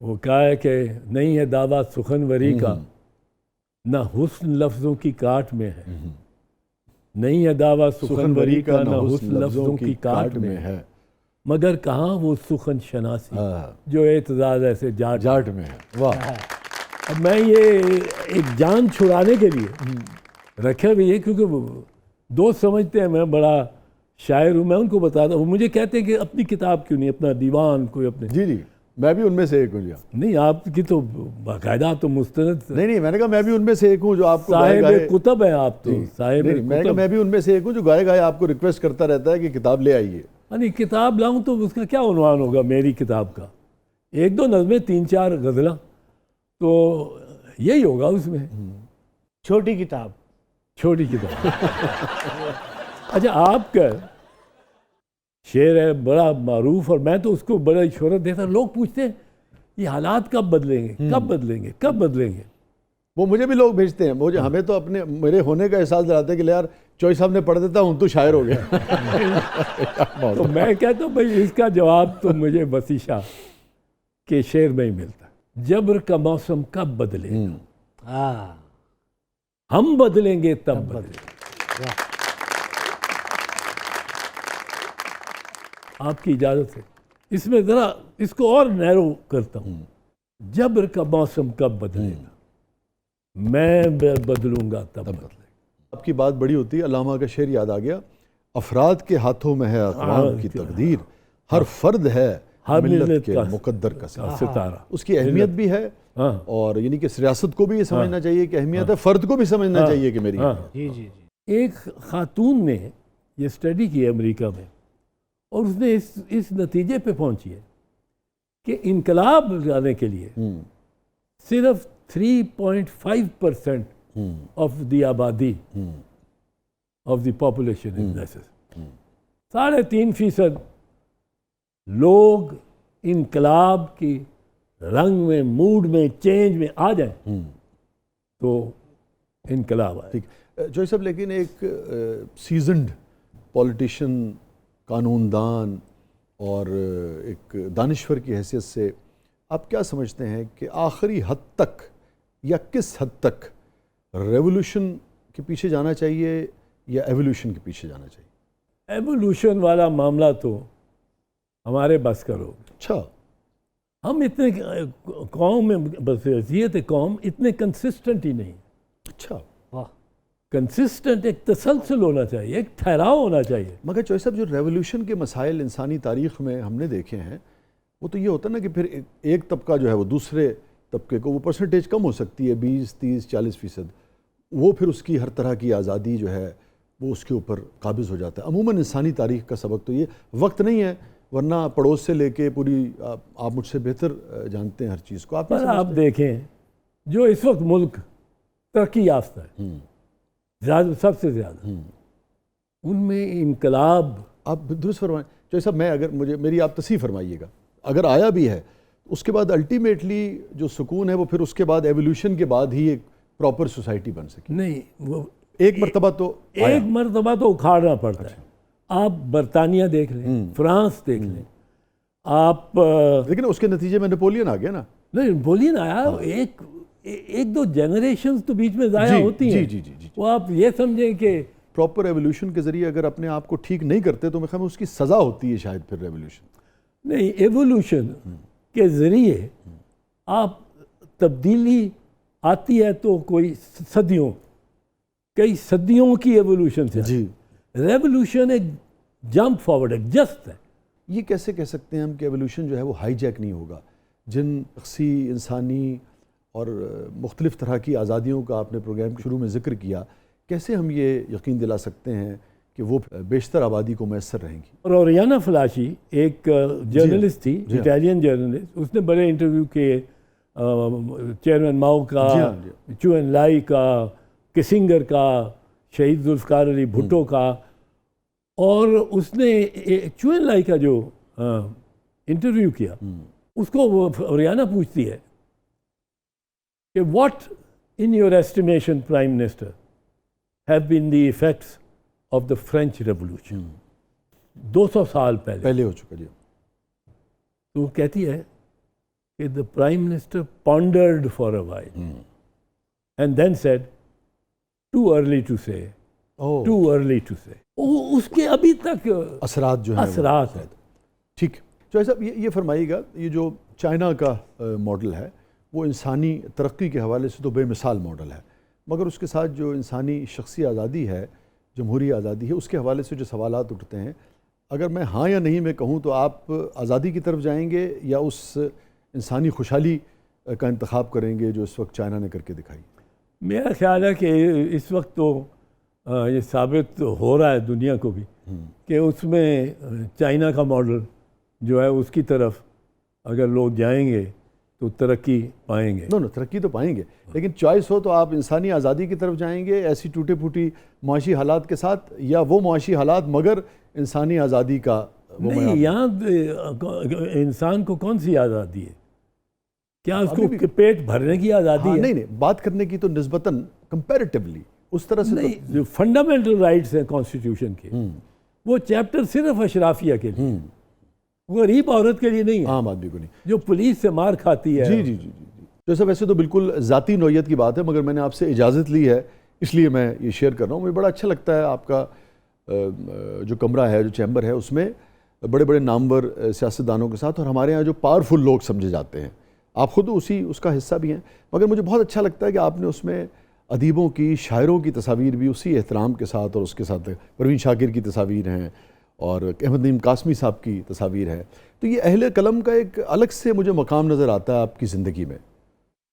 वो कहा है कि नहीं है दावा सुखनवरी का, ना हुस्न लफ्ज़ों की काट में है। नहीं है दावा सुखनवरी का, ना हुस्न लफ्ज़ों की काट में है। मगर कहाँ वो सुखन शनासी जो एतजाज़ ऐसे जाट में है। वाह। अब मैं ये एक जान छुड़ाने के लिए रखे भी है, क्योंकि दोस्त समझते हैं मैं बड़ा शायर हूँ। मैं उनको बताता हूँ, मुझे कहते हैं कि अपनी किताब क्यों नहीं, अपना दीवान कोई अपने। जी, मैं भी उनमें से एक हूँ। नहीं, आपकी तो बाकायदा तो मुस्तनद। नहीं, मैंने कहा मैं भी उनमें से एक हूँ जो आपको साहिब कुतब है आप तो। साहिब मैंने कहा मैं भी उनमें से एक हूँ जो गाए आपको रिक्वेस्ट करता रहता है कि किताब ले आइए। नहीं, किताब लाऊं तो उसका क्या उन्वान होगा मेरी किताब का? 1-2 नज़में, 3-4 गज़ला, तो यही होगा उसमें। छोटी किताब। अच्छा, आपका शेर है बड़ा मारूफ और मैं तो उसको बड़ा शोहरत देता। लोग पूछते हैं ये हालात कब बदलेंगे। वो मुझे भी लोग भेजते हैं, मुझे हमें तो अपने मेरे होने का एहसास दिलाते हैं कि यार चौधरी साहब ने पढ़ देता हूँ तो शायर हो गया। तो मैं कहता हूँ भाई इसका जवाब तो मुझे वसीशा के शेर में ही मिलता है। जब्र का मौसम कब बदलेगा, हम बदलेंगे तब बदलेंगे। आपकी इजाज़त है, इसमें ज़रा इसको और नैरो करता हूँ। जब्र का मौसम कब बदलेगा, मैं बदलूंगा तब बदलेगा। आपकी बात बड़ी होती है, अल्लामा का शेर याद आ गया, अफराद के हाथों में है अक़वाम की तकदीर, हर फर्द है हर मिल्लत के मुकद्दर का सितारा, उसकी अहमियत भी है। हाँ। और यानी कि रियासत को भी ये समझना चाहिए कि अहमियत है, फ़र्द को भी समझना चाहिए कि मेरी जी जी जी। एक खातून ने ये स्टडी की है अमेरिका में, और उसने इस नतीजे पे पहुंची है कि इनकलाब लाने के लिए सिर्फ 3.5% ऑफ द आबादी of the population is necessary. 3.5% लोग इनकलाब की रंग में, मूड में, चेंज में आ जाए तो इनकलाब आए। ठीक जो सब, लेकिन एक सीजन्ड पॉलिटिशियन, कानूनदान और एक दानिश्वर की हैसियत से आप क्या समझते हैं कि आखिरी हद तक या किस हद तक रेवोल्यूशन के पीछे जाना चाहिए या एवोल्यूशन के पीछे जाना चाहिए? एवोल्यूशन वाला मामला तो हमारे बस का लोग। अच्छा, हम इतने कौम में बसीयत कौम इतने कंसिस्टेंट ही नहीं। अच्छा, वाह। कंसिस्टेंट एक तसलसल होना चाहिए, एक ठहराव होना चाहिए। मगर चौधरी साहब, जो रेवोल्यूशन के मसाइल इंसानी तारीख़ में हमने देखे हैं, वो तो ये होता है ना कि फिर एक तबका जो है वो दूसरे तबके को, वो परसेंटेज कम हो सकती है 20, 30, 40%, वो फिर उसकी हर तरह की आज़ादी जो है वो उसके ऊपर काबिज़ हो जाता है। अमूमन इंसानी तारीख़ का सबक तो ये वक्त नहीं है, वरना पड़ोस से लेके पूरी आप मुझसे बेहतर जानते हैं हर चीज़ को। पर आप देखें जो इस वक्त मुल्क तरक्की याफ्ता है ज़्यादा, सबसे ज़्यादा, उनमें इनकलाब। आप दुरुस्त फरमाएं चौधरी साहब, मैं अगर मेरी आप तस्वीर फरमाइएगा, अगर आया भी है उसके बाद अल्टीमेटली जो सुकून है वो फिर उसके बाद एवोल्यूशन के बाद ही एक प्रॉपर सोसाइटी बन सके। नहीं, वो एक मरतबा तो उखाड़ना पड़ता है। आप बरतानिया देख लें, फ्रांस देख लें आप, लेकिन उसके नतीजे में नेपोलियन आ गया ना। नहीं, नेपोलियन आया, एक दो जनरेशन तो बीच में ज़ाया होती हैं। जी जी जी। वो आप ये समझें कि प्रॉपर एवोल्यूशन के ज़रिए अगर अपने आप को ठीक नहीं करते तो मैं ख्याल में उसकी सज़ा होती है शायद फिर रेवोल्यूशन। नहीं, एवोल्यूशन के ज़रिए आप तब्दीली आती है तो कई सदियों की एवोल्यूशन से जी। रेवोल्यूशन एक जंप फॉरवर्ड है, जस्ट है। ये कैसे कह सकते हैं हम कि एवोल्यूशन जो है वो हाईजैक नहीं होगा? जिन शख्सी, इंसानी और मुख्तलिफ़ तरह की आज़ादियों का आपने प्रोग्राम के शुरू में ज़िक्र किया, कैसे हम ये यकीन दिला सकते हैं कि वो बेशतर आबादी को मैसर रहेंगी? और ओरियाना फलाशी एक जर्नलिस्ट थी, इटालियन जर्नलिस्ट, उसने बड़े इंटरव्यू किए चेयरमैन माओ का, चू एन लाई का, किसिंगर का, शहीद जुल्फ़िकार अली भुट्टो का। और उसने चू एन लाई का जो इंटरव्यू किया, उसको वो ओरियाना पूछती है कि what in your estimation prime minister have been the effects of the French revolution. 200 साल पहले हो चुका जी। तो वो कहती है कि the prime minister pondered for a while and then said too early to say, too early to say. उसके अभी तक असरात जो है, असरात है। ठीक। तो साहब ये फरमाइएगा, ये जो चाइना का मॉडल है वो इंसानी तरक्की के हवाले से तो बेमिसाल मॉडल है, मगर उसके साथ जो इंसानी शख्सी आज़ादी है, जमहूरी आज़ादी है, उसके हवाले से जो सवालात उठते हैं, अगर मैं हाँ या नहीं में कहूँ तो आप आज़ादी की तरफ जाएंगे या उस इंसानी खुशहाली का इंतखाब करेंगे जो इस वक्त चाइना ने करके दिखाई? मेरा ख्याल है कि इस वक्त तो ये साबित हो रहा है दुनिया को भी कि उसमें चाइना का मॉडल जो है उसकी तरफ अगर लोग जाएंगे तो तरक्की पाएंगे। नो तरक्की तो पाएंगे, लेकिन चॉइस हो तो आप इंसानी आज़ादी की तरफ जाएंगे ऐसी टूटे फूटी मुआशी हालात के साथ, या वो मुआशी हालात मगर इंसानी आज़ादी का? नहीं, यहाँ इंसान को कौन सी आज़ादी है? क्या उसको पेट भरने की आज़ादी है? नहीं, बात करने की तो निस्बतन कंपैरेटिवली उस तरह से नहीं, जो फंडामेंटल राइट्स हैं कॉन्स्टिट्यूशन के, वो चैप्टर सिर्फ अशराफिया के लिए, वो गरीब औरत के लिए नहीं है, आम आदमी को नहीं, जो पुलिस से मार खाती है। जी जी जी जी। जैसे वैसे तो बिल्कुल ज़ाती नौयत की बात है, मगर मैंने आपसे इजाज़त ली है इसलिए मैं ये शेयर कर रहा हूँ। मुझे बड़ा अच्छा लगता है आपका जो कमरा है, जो चैम्बर है, उसमें बड़े बड़े नामवर सियासतदानों के साथ और हमारे यहाँ जो पावरफुल लोग समझे जाते हैं, आप ख़ुद उसका हिस्सा भी हैं। मगर मुझे बहुत अच्छा लगता है कि आपने उसमें अदीबों की, शायरों की तस्वीर भी उसी एहतराम के साथ, और उसके साथ परवीन शाकिर की तस्वीर हैं और अहमद नईम कासमी साहब की तस्वीर है। तो ये अहले कलम का एक अलग से मुझे मकाम नज़र आता है आपकी ज़िंदगी में।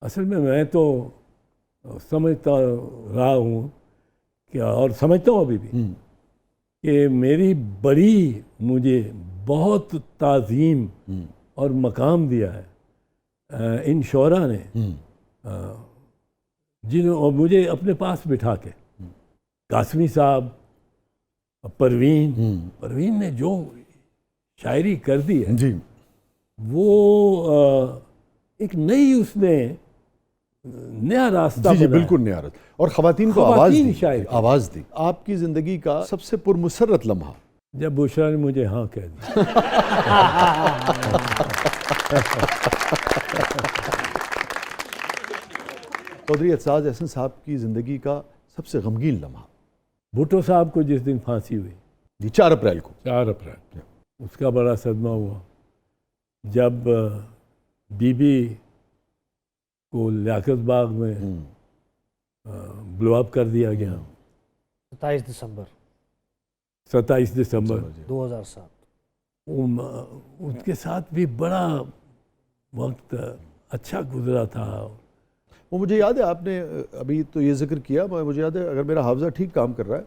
असल में मैं तो समझता रहा हूँ कि, और समझता हूँ अभी भी, कि मेरी बड़ी मुझे बहुत ताज़ीम और मकाम दिया है इन शोरा ने, जिन्होंने मुझे अपने पास बिठा के, कासमी साहब, परवीन ने जो शायरी कर दी है जी, वो एक नई उसने नया रास्ता जी बनाया। बिल्कुल नया रास्ता। और ख़वातीन को आवाज़ दी। आपकी ज़िंदगी का सबसे पुरमुसर्रत लम्हा? जब बुशरा ने मुझे हाँ कह दिया। चौधरी एतजाज़ अहसन साहब की ज़िंदगी का सबसे गमगीन लम्हा? भुट्टो साहब को जिस दिन फांसी हुई, जी 4 अप्रैल को। 4 अप्रैल, उसका बड़ा सदमा हुआ जब बीबी को लियाकत बाग में ब्लो अप कर दिया गया 27 दिसंबर 27 दिसंबर 2007। उसके साथ भी बड़ा वक्त अच्छा गुजरा था। वो मुझे याद है, आपने अभी तो ये जिक्र किया, मुझे याद है, अगर मेरा हाफजा ठीक काम कर रहा है,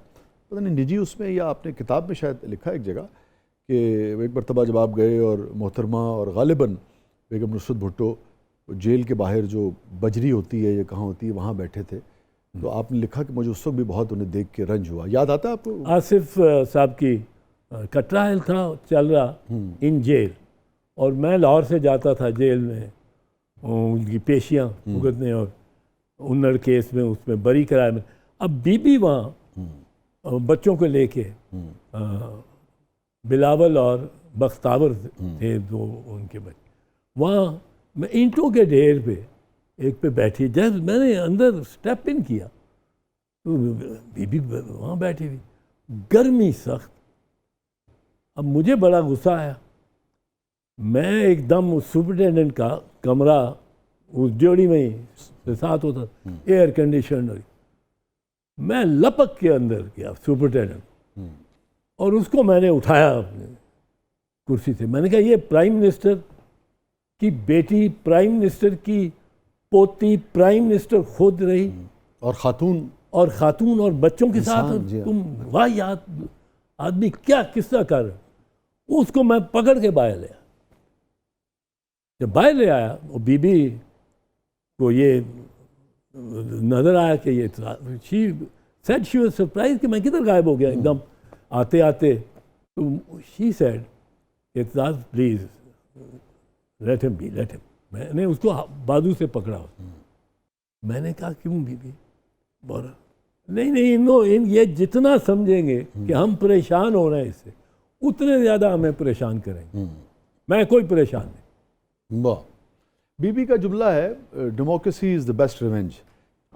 पता नहीं निजी उसमें या आपने किताब में शायद लिखा है एक जगह कि एक मरतबा जब आप गए और मोहतरमा और गालिबन बेगम नुसरत भुट्टो जेल के बाहर जो बजरी होती है या कहाँ होती है वहाँ बैठे थे, तो आपने लिखा कि मुझे उस वक्त भी बहुत उन्हें देख के रंज हुआ। याद आता है आपको? आसिफ साहब की का ट्रायल था चल रहा इन जेल, और मैं लाहौर से जाता था जेल में उनकी पेशियाँ भुगतने, और उन्नड़ केस में उसमें बरी कराए में। अब बीबी वहाँ बच्चों को लेके, बिलावल और बख्तावर थे दो उनके बच्चे, वहाँ मैं ईंटों के ढेर पे एक पे बैठी, जब मैंने अंदर स्टेप इन किया तो बीबी वहाँ बैठी हुई, गर्मी सख्त। अब मुझे बड़ा गुस्सा आया, मैं एकदम उस सुपरिटेंडेंट का कमरा उस जोड़ी में ही साथ होता, एयर कंडीशनर, मैं लपक के अंदर गया सुपरिटेंडेंट, और उसको मैंने उठाया अपने कुर्सी से। मैंने कहा ये प्राइम मिनिस्टर की बेटी, प्राइम मिनिस्टर की पोती, प्राइम मिनिस्टर खुद रही, और खातून और बच्चों के साथ तुम वाह याद आदमी क्या किस्सा कर। उसको मैं पकड़ के बाहर ले आया। जब बाहर ले आया, वो बीबी को ये नजर आया कि ये she said she was surprise कि मैं किधर गायब हो गया एकदम आते आते। तो she said Aitzaz please let him B, let him. मैंने उसको बाजू से पकड़ा। मैंने कहा क्यों बीबी? बोला नहीं, ये जितना समझेंगे कि हम परेशान हो रहे हैं इससे, उतने ज़्यादा हमें परेशान करेंगे। मैं कोई परेशान नहीं। वाह। बीबी का जुमला है democracy is the best revenge.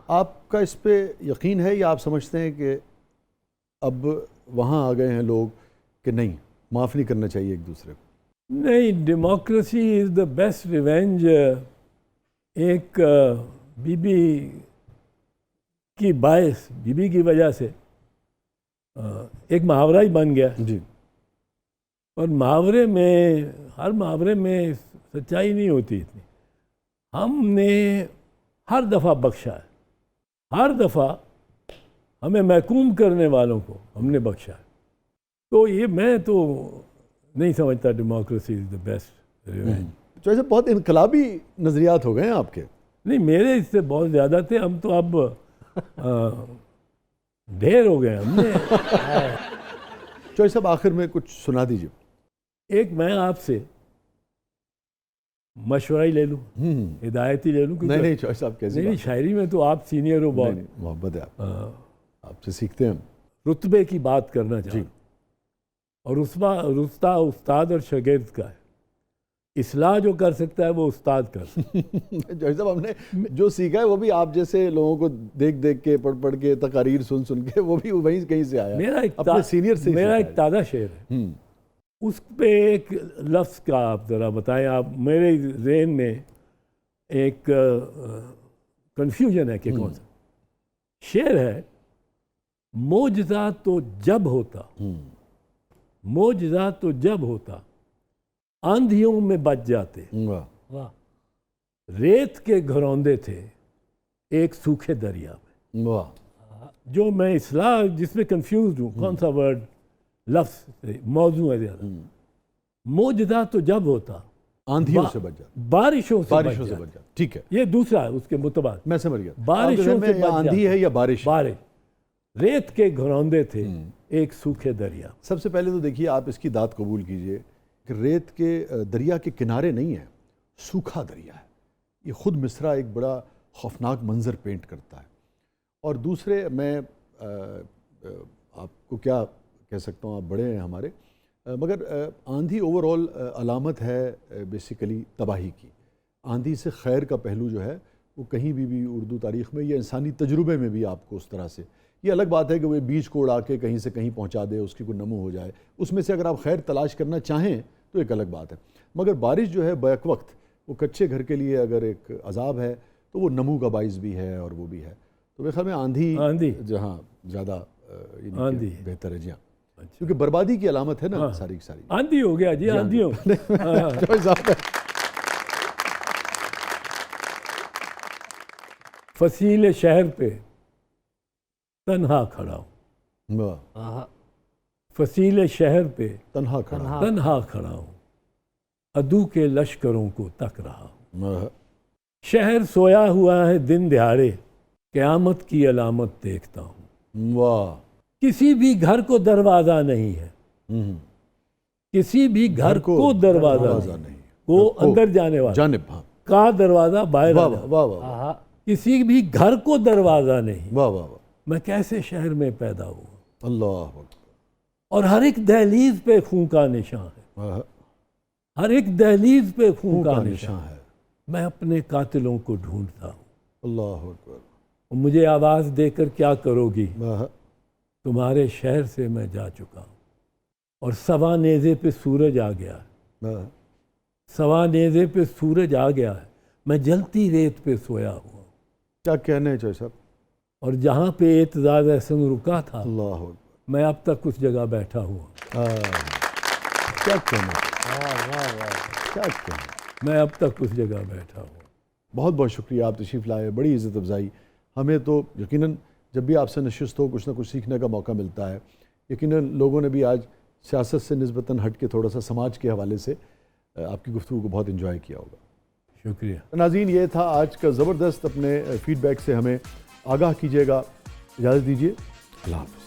आपका इस पे यकीन है या आप समझते हैं कि अब वहाँ आ गए हैं लोग कि नहीं, माफ़ नहीं करना चाहिए एक दूसरे को? नहीं, democracy is the best revenge एक बीबी की बायस, बीबी की वजह से एक मुहावरा ही बन गया जी। और मुहावरे में, हर मुहावरे में सच्चाई नहीं होती इतनी। हमने हर दफ़ा बख्शा है, हर दफ़ा हमें महकूम करने वालों को हमने बख्शा है। तो ये मैं तो नहीं समझता democracy is the best revenge. तो ऐसे बहुत इनकलाबी नज़रियात हो गए हैं आपके? नहीं, मेरे इससे बहुत ज़्यादा थे। हम तो अब ढेर हो गए हमने। चौधरी साहब आखिर में कुछ सुना दीजिए। एक मैं आपसे मशवरा ही ले लूँ, हिदायत ही ले लूँ? नहीं चौधरी साहब कैसे? नहीं, शायरी में तो आप सीनियर हो बहुत। मोहब्बत है आपसे सीखते हैं हम। रुतबे की बात करना चाहिए, और रुस्ता उस्ताद और शागिर्द का है। इस्लाह जो कर सकता है वो उस्ताद कर सकता है। जैसे साहब हमने जो सीखा है वो भी आप जैसे लोगों को देख देख के, पढ़ के, तकारीर सुन के, वो भी वहीं कहीं से आया। मेरा एक अपने सीनियर से मेरा एक ताज़ा शेर है, उस पे एक लफ्ज़ का आप ज़रा बताएं। आप, मेरे ज़हन में एक कंफ्यूजन है कि कौन सा शेर है। मोजज़ा तो जब होता, मोजज़ा तो जब होता आंधियों में बच जाते, वाह, वाह, रेत के घरौंदे थे एक सूखे दरिया में। वाह, जो मैं इसलाह जिसमें कंफ्यूज हूँ कौन सा वर्ड लफ्ज़ से मौजू है ज़्यादा। मोजज़ा तो जब होता आंधियों से बच जाता, बारिशों से बारिशों से बच जाता, ठीक है, ये दूसरा है उसके मुतबाक। मैं समझ गया। बारिशों आपके से में या बच आंधी जाता। है या बारिश है? बारिश, रेत के घरौंदे थे एक सूखे दरिया। सबसे पहले तो देखिए आप इसकी दात कबूल कीजिए कि रेत के दरिया के किनारे नहीं है, सूखा दरिया है। ये खुद मिसरा एक बड़ा खौफनाक मंजर पेंट करता है। और दूसरे मैं आपको क्या कह सकता हूँ, आप बड़े हैं हमारे, मगर आंधी ओवरऑल अलामत है बेसिकली तबाही की। आंधी से खैर का पहलू जो है वो कहीं भी उर्दू तारीख़ में या इंसानी तजुर्बे में भी आपको उस तरह से, ये अलग बात है कि वो बीज को उड़ा के कहीं से कहीं पहुंचा दे, उसकी कोई नमो हो जाए, उसमें से अगर आप खैर तलाश करना चाहें तो एक अलग बात है। मगर बारिश जो है बैक वक्त वो कच्चे घर के लिए अगर एक अजाब है तो वो नमू का बाइस भी है और वो भी है। तो मेरे ख्याल में आंधी जहाँ ज़्यादा आंधी बेहतर है जी हाँ, क्योंकि बर्बादी की अलामत है ना सारी की सारी। आंधी हो गया जी, आंधियों। फसीले शहर पे तन्हा खड़ा हूँ, वाह, फसीले शहर पे तन्हा खड़ा, तन्हा खड़ा हूँ, अदू के लश्करों को तक रहा हूँ। वाह, शहर सोया हुआ है दिन दिहाड़े, क़यामत की अलामत देखता हूँ। वाह, किसी भी घर को दरवाज़ा नहीं है, किसी भी घर को दरवाज़ा नहीं, वो अंदर जाने वाला जानिब, हाँ, का दरवाज़ा बाहर वाह आ वाह जाता। वाह वाह, किसी भी घर को दरवाज़ा नहीं, वाह वाह वाह, मैं कैसे शहर में पैदा हुआ। अल्लाह अकबर, और हर एक दहलीज पे खून का निशान है, वाह, हर एक दहलीज पे खून का का निशान निशान है। है, मैं अपने कातिलों को ढूंढता हूँ। अल्लाह अकबर, और मुझे आवाज़ देकर क्या करोगी, वाह, तुम्हारे शहर से मैं जा चुका हूँ। और सवा नेज़े पे सूरज आ गया है, वाह, सवा नेज़े पे सूरज आ गया है, मैं जलती रेत पे सोया हुआ। क्या कहने हैं साहब, और जहाँ पे एतजाज़ एहसन रुका था, अल्लाह अकबर, मैं अब तक उस जगह बैठा हुआ। क्या कहना, क्या कहना, मैं अब तक उस जगह बैठा हुआ। बहुत बहुत शुक्रिया, आप तशरीफ़ लाए, बड़ी इज़्ज़त अफ़ज़ाई। हमें तो यकीनन जब भी आपसे नशिस्त हो कुछ ना कुछ सीखने का मौका मिलता है। यकीनन लोगों ने भी आज सियासत से निस्बतन हट के थोड़ा सा समाज के हवाले से आपकी गुफ्तगू को बहुत इन्जॉय किया होगा। शुक्रिया नाज़रीन, ये था आज का ज़बरदस्त। अपने फ़ीडबैक से हमें आगाह कीजिएगा। इजाज़त दीजिए, अल्लाह हाफ़िज़।